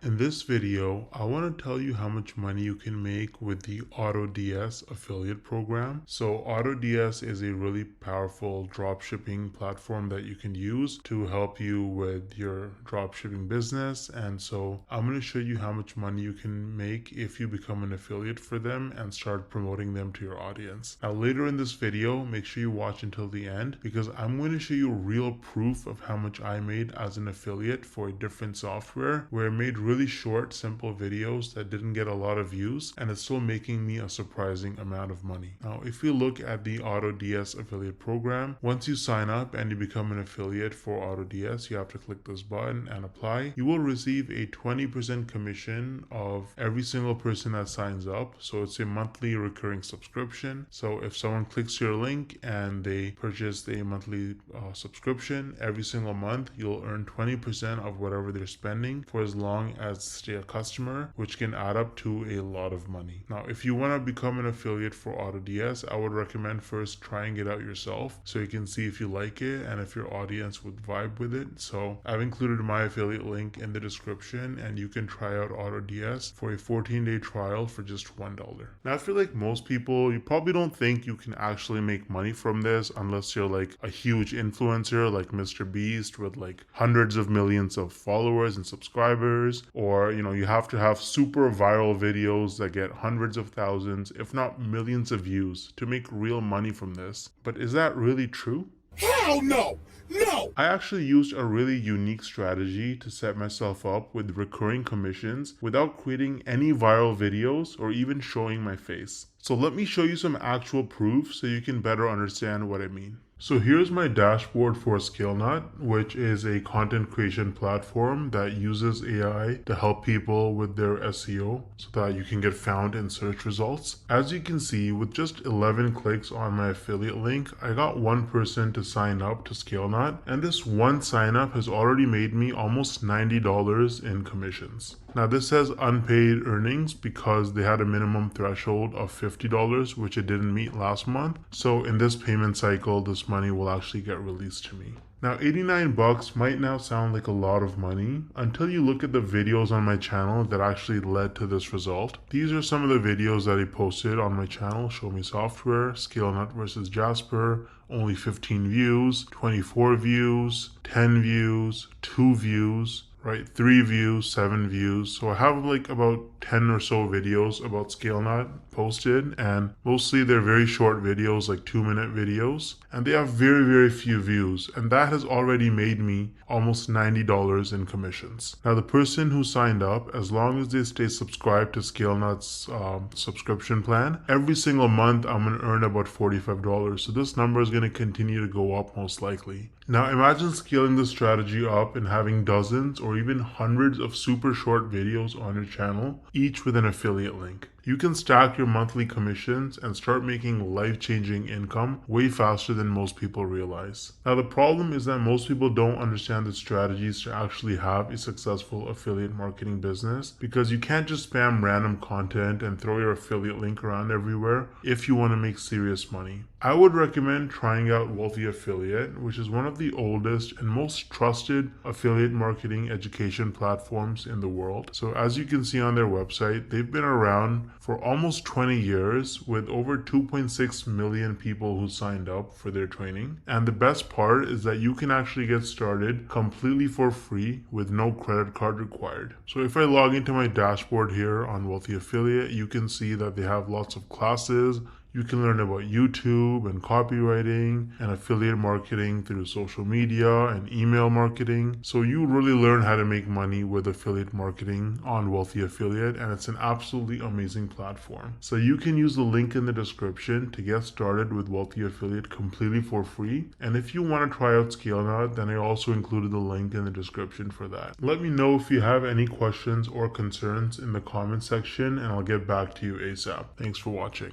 In this video, I want to tell you how much money you can make with the AutoDS affiliate program. So AutoDS is a really powerful dropshipping platform that you can use to help you with your dropshipping business. And so I'm going to show you how much money you can make if you become an affiliate for them and start promoting them to your audience. Now later in this video, make sure you watch until the end because I'm going to show you real proof of how much I made as an affiliate for a different software where I made really short, simple videos that didn't get a lot of views, and it's still making me a surprising amount of money. Now, if you look at the AutoDS affiliate program, once you sign up and you become an affiliate for AutoDS, you have to click this button and apply. You will receive a 20% commission of every single person that signs up. So it's a monthly recurring subscription. So if someone clicks your link and they purchase a monthly subscription, every single month you'll earn 20% of whatever they're spending for as long as stay a customer, which can add up to a lot of money. Now, if you want to become an affiliate for AutoDS, I would recommend first trying it out yourself so you can see if you like it and if your audience would vibe with it. So I've included my affiliate link in the description and you can try out AutoDS for a 14-day trial for just $1. Now, I feel like most people, you probably don't think you can actually make money from this unless you're like a huge influencer like Mr. Beast with like hundreds of millions of followers and subscribers, or you have to have super viral videos that get hundreds of thousands, if not millions of views to make real money from this. But is that really true? Hell no! No! I actually used a really unique strategy to set myself up with recurring commissions without creating any viral videos or even showing my face. So let me show you some actual proof so you can better understand what I mean. So here's my dashboard for ScaleNut, which is a content creation platform that uses AI to help people with their SEO so that you can get found in search results. As you can see, with just 11 clicks on my affiliate link, I got one person to sign up to ScaleNut, and this one sign up has already made me almost $90 in commissions. Now this says unpaid earnings because they had a minimum threshold of $50, which it didn't meet last month. So in this payment cycle, this money will actually get released to me. Now 89 bucks might now sound like a lot of money until you look at the videos on my channel that actually led to this result. These are some of the videos that I posted on my channel: Show Me Software, ScaleNut versus Jasper, only 15 views, 24 views, 10 views, 2 views, right? 3 views, 7 views. So I have like about 10 or so videos about ScaleNut posted, and mostly they're very short videos, like 2-minute videos, and they have very few views, and that has already made me almost $90 in commissions. Now the person who signed up, as long as they stay subscribed to ScaleNut's subscription plan, every single month I'm going to earn about $45. So this number is going to continue to go up most likely. Now imagine scaling this strategy up and having dozens or even hundreds of super short videos on your channel, each with an affiliate link. You can stack your monthly commissions and start making life-changing income way faster than most people realize. Now the problem is that most people don't understand the strategies to actually have a successful affiliate marketing business, because you can't just spam random content and throw your affiliate link around everywhere if you want to make serious money. I would recommend trying out Wealthy Affiliate, which is one of the oldest and most trusted affiliate marketing education platforms in the world. So as you can see on their website, they've been around for almost 20 years with over 2.6 million people who signed up for their training. And the best part is that you can actually get started completely for free with no credit card required. So if I log into my dashboard here on Wealthy Affiliate, you can see that they have lots of classes. You can learn about YouTube and copywriting and affiliate marketing through social media and email marketing. So you really learn how to make money with affiliate marketing on Wealthy Affiliate, and it's an absolutely amazing platform. So you can use the link in the description to get started with Wealthy Affiliate completely for free. And if you want to try out ScaleNut, then I also included the link in the description for that. Let me know if you have any questions or concerns in the comment section, and I'll get back to you ASAP. Thanks for watching.